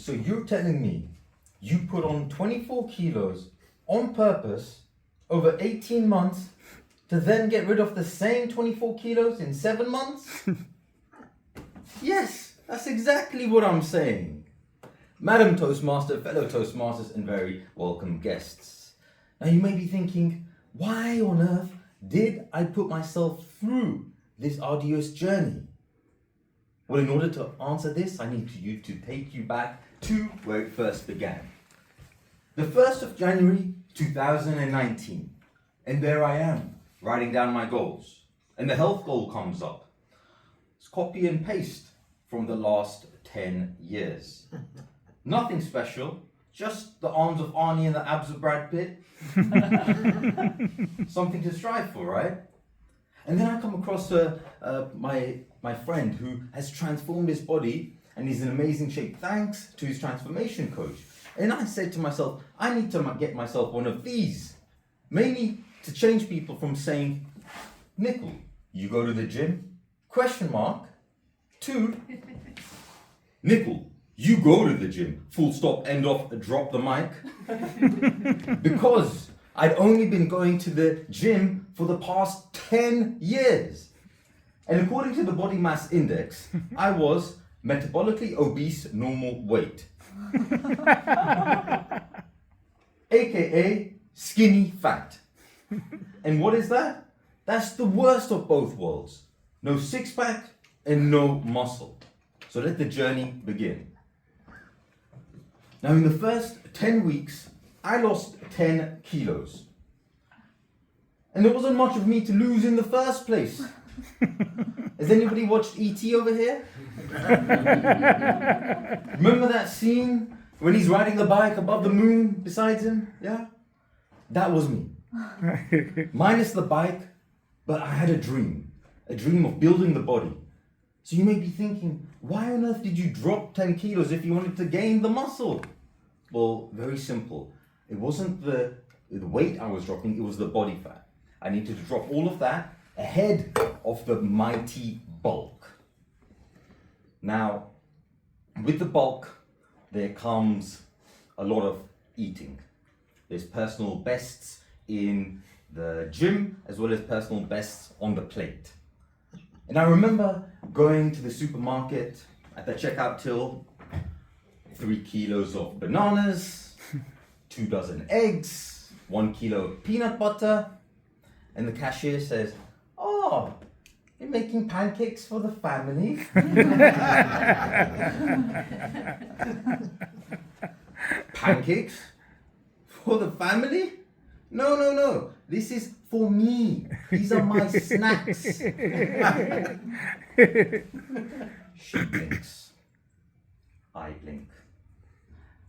So you're telling me you put on 24 kilos on purpose over 18 months to then get rid of the same 24 kilos in 7 months? Yes, that's exactly what I'm saying. Madam Toastmaster, fellow Toastmasters, and very welcome guests. Now you may be thinking, why on earth did I put myself through this arduous journey? Well, in order to answer this, I need you to take you back to where it first began. The 1st of January 2019, and there I am, writing down my goals. And the health goal comes up. It's copy and paste from the last 10 years. Nothing special, just the arms of Arnie and the abs of Brad Pitt. Something to strive for, right? And then I come across my friend who has transformed his body and he's in amazing shape thanks to his transformation coach. And I said to myself, I need to get myself one of these. Mainly to change people from saying, Nickel, you go to the gym? Question mark. To, Nickel, you go to the gym. Full stop, end off, drop the mic. Because I'd only been going to the gym for the past 10 years. And according to the body mass index, I was metabolically obese normal weight. AKA skinny fat. And what is that? That's the worst of both worlds. No six pack and no muscle. So let the journey begin. Now in the first 10 weeks, I lost 10 kilos. And there wasn't much of me to lose in the first place. Has anybody watched E.T. over here? Remember that scene when he's riding the bike above the moon beside him? Yeah? That was me. Minus the bike, but I had a dream of building the body. So you may be thinking, why on earth did you drop 10 kilos if you wanted to gain the muscle? Well, very simple. It wasn't the weight I was dropping, it was the body fat. I needed to drop all of that ahead of the mighty bulk. Now, with the bulk, there comes a lot of eating. There's personal bests in the gym as well as personal bests on the plate. And I remember going to the supermarket at the checkout till, 3 kilos of bananas, 2 dozen eggs, 1 kilo of peanut butter, and the cashier says, "Oh, you're making pancakes for the family?" Pancakes? For the family? No. This is for me. These are my snacks. She blinks. I blink.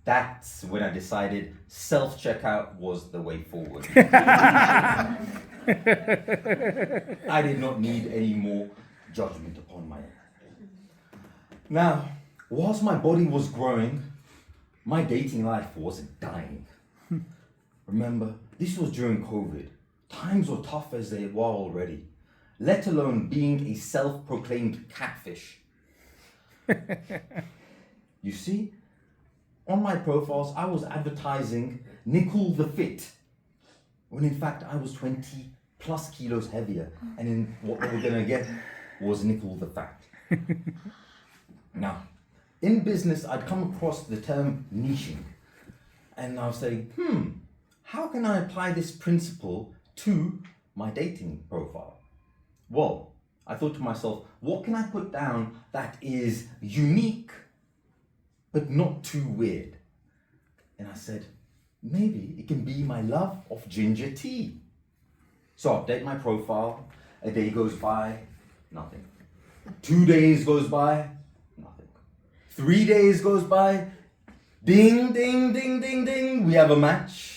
That's when I decided self-checkout was the way forward. I did not need any more judgment upon my own. Now, whilst my body was growing, my dating life was dying. Remember, this was during COVID. Times were tough as they were already, let alone being a self-proclaimed catfish. You see, on my profiles, I was advertising Nickel the Fit, when in fact I was 20 plus kilos heavier, and in what they were gonna get was Nickel the Fat. Now, in business, I'd come across the term niching, and I was saying, how can I apply this principle to my dating profile? Well, I thought to myself, what can I put down that is unique, but not too weird? And I said, maybe it can be my love of ginger tea. So I update my profile, a day goes by, nothing. 2 days goes by, nothing. 3 days goes by, ding, ding, ding, ding, ding, we have a match.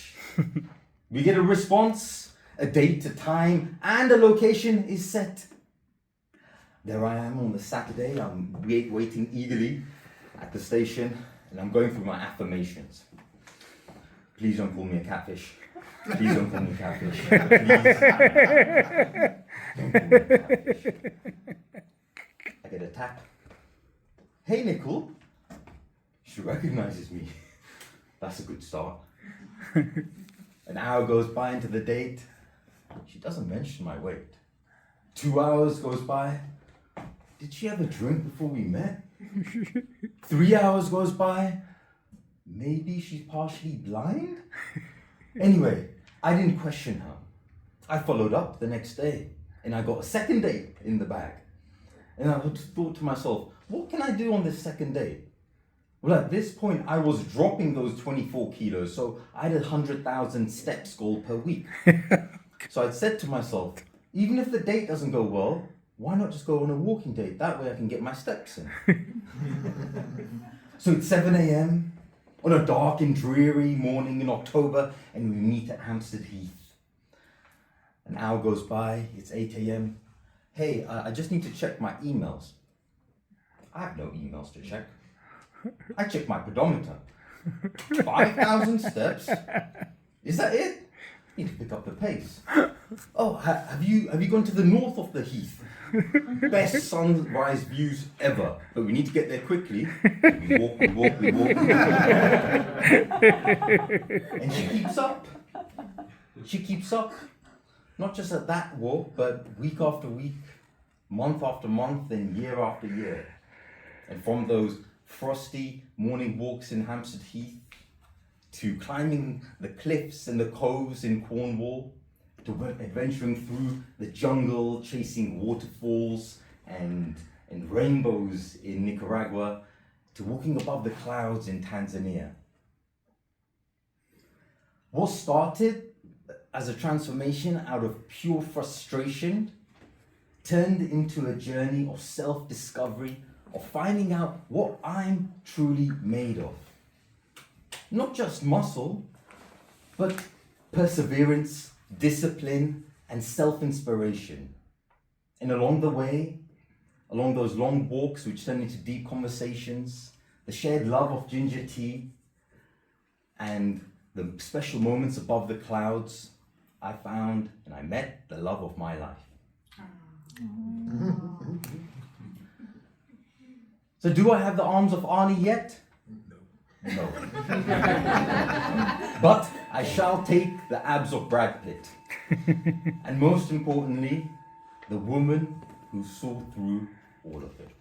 We get a response, a date, a time, and a location is set. There I am on the Saturday, I'm waiting eagerly at the station, and I'm going through my affirmations. Please don't call me a catfish. Please don't call me a catfish. Please. Don't call me a catfish. I get a tap. Hey, Nickel. She recognizes me. That's a good start. An hour goes by into the date. She doesn't mention my weight. 2 hours goes by. Did she have a drink before we met? 3 hours goes by. Maybe she's partially blind? Anyway, I didn't question her. I followed up the next day and I got a second date in the bag. And I thought to myself, what can I do on this second date? Well, at this point, I was dropping those 24 kilos, so I had 100,000 steps goal per week. So I'd said to myself, even if the date doesn't go well, why not just go on a walking date? That way I can get my steps in. So it's 7 a.m. on a dark and dreary morning in October, and we meet at Hampstead Heath. An hour goes by, it's 8 a.m. Hey, I just need to check my emails. I have no emails to check. I check my pedometer. 5,000 steps. Is that it? Need to pick up the pace. Oh, have you gone to the north of the Heath? Best sunrise views ever. But we need to get there quickly. We walk. And she keeps up. She keeps up. Not just at that walk, but week after week, month after month, and year after year. And from those frosty morning walks in Hampstead Heath, to climbing the cliffs and the coves in Cornwall, to adventuring through the jungle, chasing waterfalls and rainbows in Nicaragua, to walking above the clouds in Tanzania. What started as a transformation out of pure frustration turned into a journey of self-discovery, of finding out what I'm truly made of. Not just muscle, but perseverance, discipline, and self-inspiration. And along the way, along those long walks which turned into deep conversations, the shared love of ginger tea, and the special moments above the clouds, I found and I met the love of my life. So do I have the arms of Arnie yet? No. But I shall take the abs of Brad Pitt. And most importantly, the woman who saw through all of it.